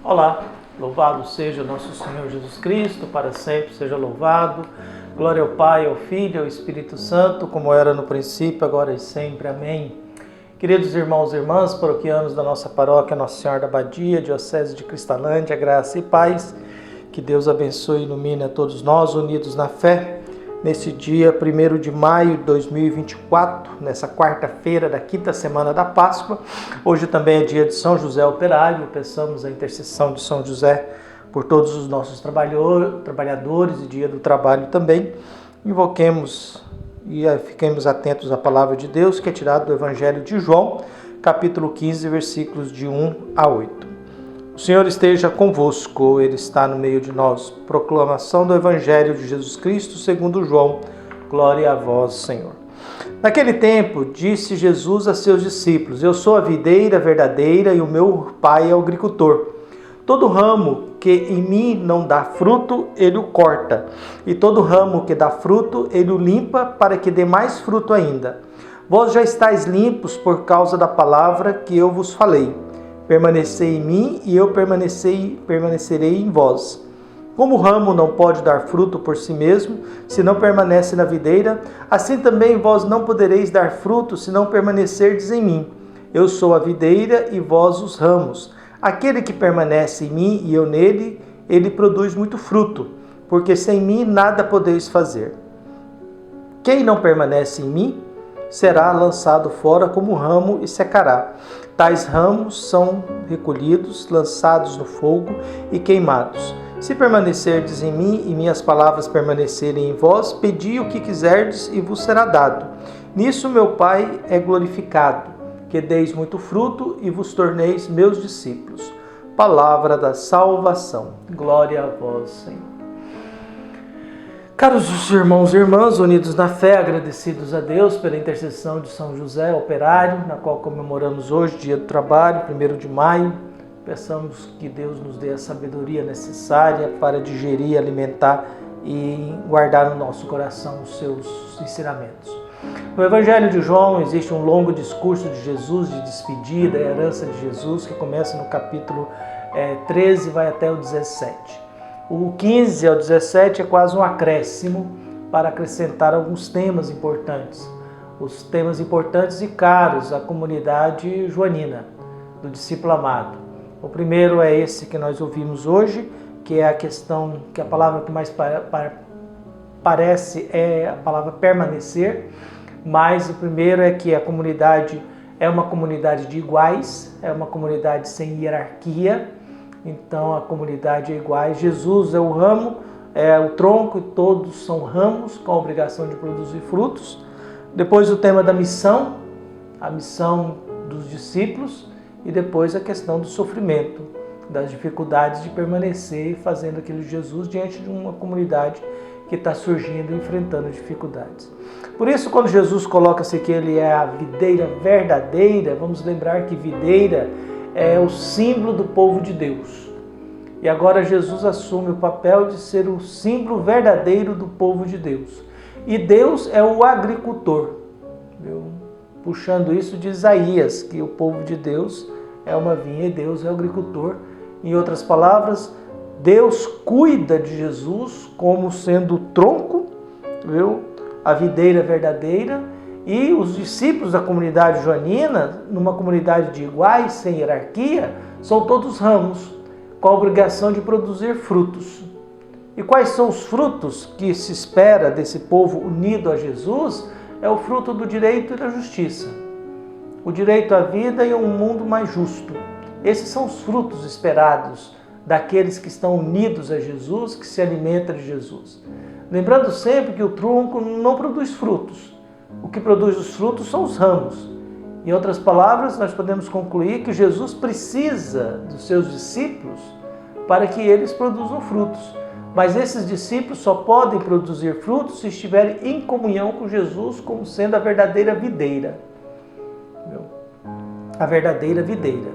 Olá, louvado seja nosso Senhor Jesus Cristo, para sempre seja louvado. Glória ao Pai, ao Filho e ao Espírito Santo, como era no princípio, agora e sempre. Amém. Queridos irmãos e irmãs, paroquianos da nossa paróquia Nossa Senhora da Abadia, Diocese de Cristalândia, graça e paz, que Deus abençoe e ilumine a todos nós, unidos na fé, nesse dia 1º de maio de 2024, nessa quarta-feira da quinta semana da Páscoa. Hoje também é dia de São José Operário. Peçamos a intercessão de São José por todos os nossos trabalhadores e dia do trabalho também. Invoquemos e fiquemos atentos à palavra de Deus, que é tirada do Evangelho de João, capítulo 15, versículos de 1 a 8. O Senhor esteja convosco, Ele está no meio de nós. Proclamação do Evangelho de Jesus Cristo segundo João. Glória a vós, Senhor. Naquele tempo, disse Jesus a seus discípulos: Eu sou a videira verdadeira e o meu Pai é o agricultor. Todo ramo que em mim não dá fruto, Ele o corta. E todo ramo que dá fruto, Ele o limpa para que dê mais fruto ainda. Vós já estáis limpos por causa da palavra que eu vos falei. Permanecei em mim e eu permanecerei em vós. Como o ramo não pode dar fruto por si mesmo, se não permanece na videira, assim também vós não podereis dar fruto se não permanecerdes em mim. Eu sou a videira e vós os ramos. Aquele que permanece em mim e eu nele, ele produz muito fruto, porque sem mim nada podeis fazer. Quem não permanece em mim, será lançado fora como ramo e secará. Tais ramos são recolhidos, lançados no fogo e queimados. Se permanecerdes em mim e minhas palavras permanecerem em vós, pedi o que quiserdes e vos será dado. Nisso meu Pai é glorificado, que deis muito fruto e vos torneis meus discípulos. Palavra da salvação. Glória a vós, Senhor. Caros irmãos e irmãs, unidos na fé, agradecidos a Deus pela intercessão de São José Operário, na qual comemoramos hoje, dia do trabalho, 1º de maio. Peçamos que Deus nos dê a sabedoria necessária para digerir, alimentar e guardar no nosso coração os seus ensinamentos. No Evangelho de João existe um longo discurso de Jesus, de despedida e herança de Jesus, que começa no capítulo 13 e vai até o 17. O 15 ao 17 é quase um acréscimo para acrescentar alguns temas importantes. Os temas importantes e caros à comunidade joanina, do discípulo amado. O primeiro é esse que nós ouvimos hoje, que é a questão, que a palavra que mais parece é a palavra permanecer, mas o primeiro é que a comunidade é uma comunidade de iguais, é uma comunidade sem hierarquia. Então a comunidade é igual. Jesus é o ramo, é o tronco e todos são ramos com a obrigação de produzir frutos. Depois o tema da missão, a missão dos discípulos, e depois a questão do sofrimento, das dificuldades de permanecer fazendo aquilo de Jesus diante de uma comunidade que está surgindo e enfrentando dificuldades. Por isso, quando Jesus coloca-se que ele é a videira verdadeira, vamos lembrar que videira é o símbolo do povo de Deus. E agora Jesus assume o papel de ser o símbolo verdadeiro do povo de Deus. E Deus é o agricultor. Puxando isso de Isaías, que o povo de Deus é uma vinha e Deus é o agricultor. Em outras palavras, Deus cuida de Jesus como sendo o tronco, a videira verdadeira, e os discípulos da comunidade joanina, numa comunidade de iguais, sem hierarquia, são todos ramos, com a obrigação de produzir frutos. E quais são os frutos que se espera desse povo unido a Jesus? É o fruto do direito e da justiça. O direito à vida e um mundo mais justo. Esses são os frutos esperados daqueles que estão unidos a Jesus, que se alimentam de Jesus. Lembrando sempre que o tronco não produz frutos. O que produz os frutos são os ramos. Em outras palavras, nós podemos concluir que Jesus precisa dos seus discípulos para que eles produzam frutos. Mas esses discípulos só podem produzir frutos se estiverem em comunhão com Jesus como sendo a verdadeira videira. A verdadeira videira.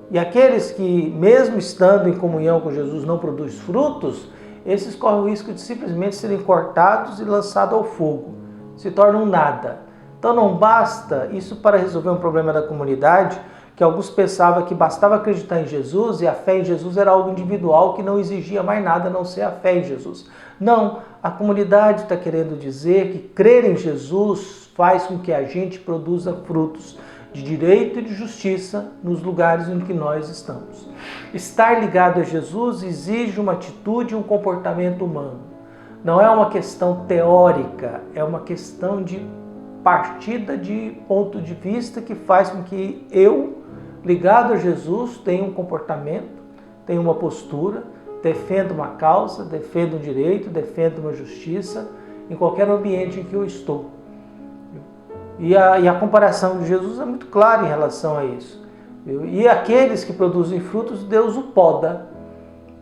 E aqueles que, mesmo estando em comunhão com Jesus, não produzem frutos, esses correm o risco de simplesmente serem cortados e lançados ao fogo. Se tornam nada. Então não basta isso para resolver um problema da comunidade, que alguns pensavam que bastava acreditar em Jesus e a fé em Jesus era algo individual que não exigia mais nada a não ser a fé em Jesus. Não, a comunidade está querendo dizer que crer em Jesus faz com que a gente produza frutos de direito e de justiça nos lugares em que nós estamos. Estar ligado a Jesus exige uma atitude e um comportamento humano. Não é uma questão teórica, é uma questão de partida de ponto de vista que faz com que eu, ligado a Jesus, tenha um comportamento, tenha uma postura, defenda uma causa, defenda um direito, defenda uma justiça em qualquer ambiente em que eu estou. E a comparação de Jesus é muito clara em relação a isso. E aqueles que produzem frutos, Deus o poda.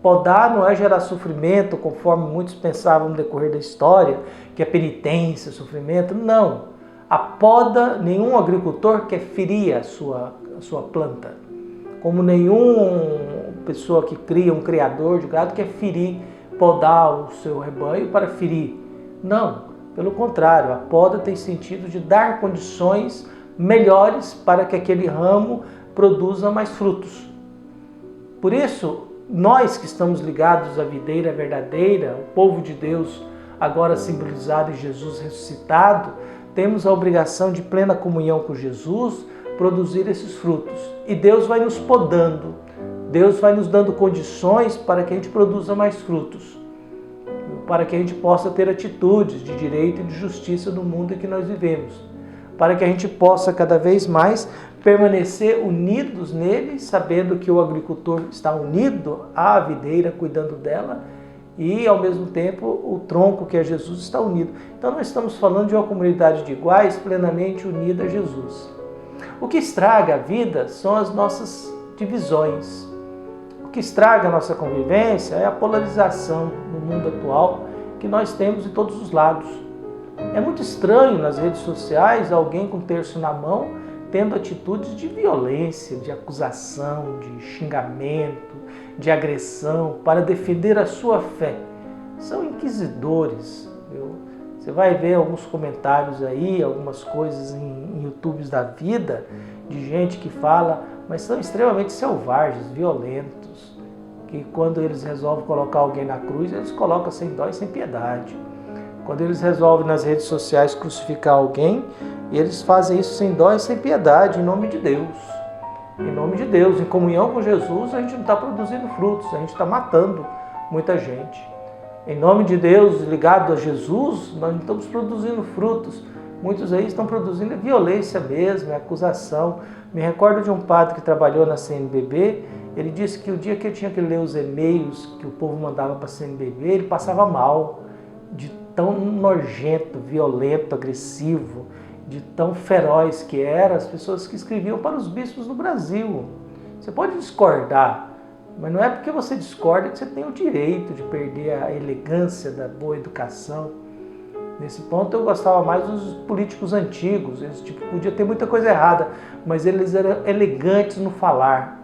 Podar não é gerar sofrimento, conforme muitos pensavam no decorrer da história, que é penitência, sofrimento. Não. A poda, nenhum agricultor quer ferir a sua planta. Como nenhuma pessoa que cria, um criador de gado, quer ferir, podar o seu rebanho para ferir. Não, pelo contrário, a poda tem sentido de dar condições melhores para que aquele ramo produza mais frutos. Por isso, nós que estamos ligados à videira verdadeira, o povo de Deus, agora simbolizado em Jesus ressuscitado, temos a obrigação de plena comunhão com Jesus, produzir esses frutos. E Deus vai nos podando, Deus vai nos dando condições para que a gente produza mais frutos, para que a gente possa ter atitudes de direito e de justiça no mundo em que nós vivemos, para que a gente possa cada vez mais permanecer unidos nele, sabendo que o agricultor está unido à videira, cuidando dela, e ao mesmo tempo o tronco que é Jesus está unido. Então nós estamos falando de uma comunidade de iguais plenamente unida a Jesus. O que estraga a vida são as nossas divisões. O que estraga a nossa convivência é a polarização no mundo atual que nós temos em todos os lados. É muito estranho nas redes sociais alguém com terço na mão tendo atitudes de violência, de acusação, de xingamento, de agressão para defender a sua fé. São inquisidores. Viu? Você vai ver alguns comentários aí, algumas coisas em YouTubes da vida, de gente que fala, mas são extremamente selvagens, violentos, que quando eles resolvem colocar alguém na cruz, eles colocam sem dó e sem piedade. Quando eles resolvem nas redes sociais crucificar alguém, eles fazem isso sem dó e sem piedade, em nome de Deus. Em nome de Deus, em comunhão com Jesus, a gente não está produzindo frutos, a gente está matando muita gente. Em nome de Deus, ligado a Jesus, nós não estamos produzindo frutos. Muitos aí estão produzindo violência mesmo, acusação. Me recordo de um padre que trabalhou na CNBB, ele disse que o dia que ele tinha que ler os e-mails que o povo mandava para a CNBB, ele passava mal, de tão nojento, violento, agressivo, de tão feroz que eram as pessoas que escreviam para os bispos no Brasil. Você pode discordar, mas não é porque você discorda que você tem o direito de perder a elegância da boa educação. Nesse ponto eu gostava mais dos políticos antigos, eles podia ter muita coisa errada, mas eles eram elegantes no falar,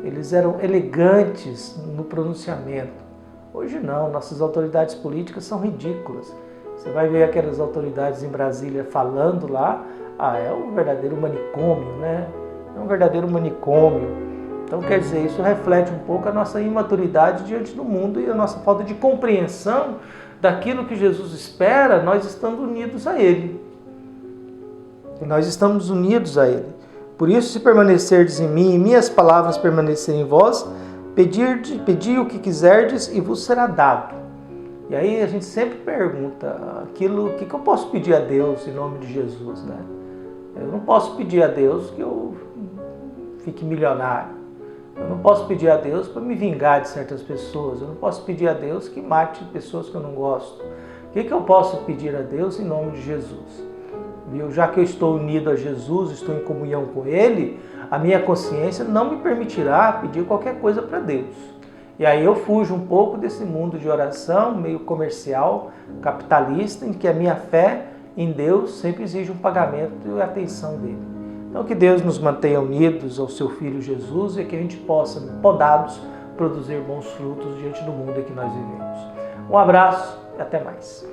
eles eram elegantes no pronunciamento. Hoje não, nossas autoridades políticas são ridículas. Você vai ver aquelas autoridades em Brasília falando lá, é um verdadeiro manicômio, né? É um verdadeiro manicômio. Então, quer dizer, isso reflete um pouco a nossa imaturidade diante do mundo e a nossa falta de compreensão daquilo que Jesus espera, nós estamos unidos a Ele. Nós estamos unidos a Ele. Por isso, se permanecerdes em mim e minhas palavras permanecerem em vós, pedi o que quiserdes e vos será dado. E aí a gente sempre pergunta, o que eu posso pedir a Deus em nome de Jesus, né? Eu não posso pedir a Deus que eu fique milionário. Eu não posso pedir a Deus para me vingar de certas pessoas. Eu não posso pedir a Deus que mate pessoas que eu não gosto. O que eu posso pedir a Deus em nome de Jesus? Viu? Já que eu estou unido a Jesus, estou em comunhão com Ele, a minha consciência não me permitirá pedir qualquer coisa para Deus. E aí eu fujo um pouco desse mundo de oração, meio comercial, capitalista, em que a minha fé em Deus sempre exige um pagamento e a atenção dele. Então que Deus nos mantenha unidos ao seu Filho Jesus e que a gente possa, podados, produzir bons frutos diante do mundo em que nós vivemos. Um abraço e até mais.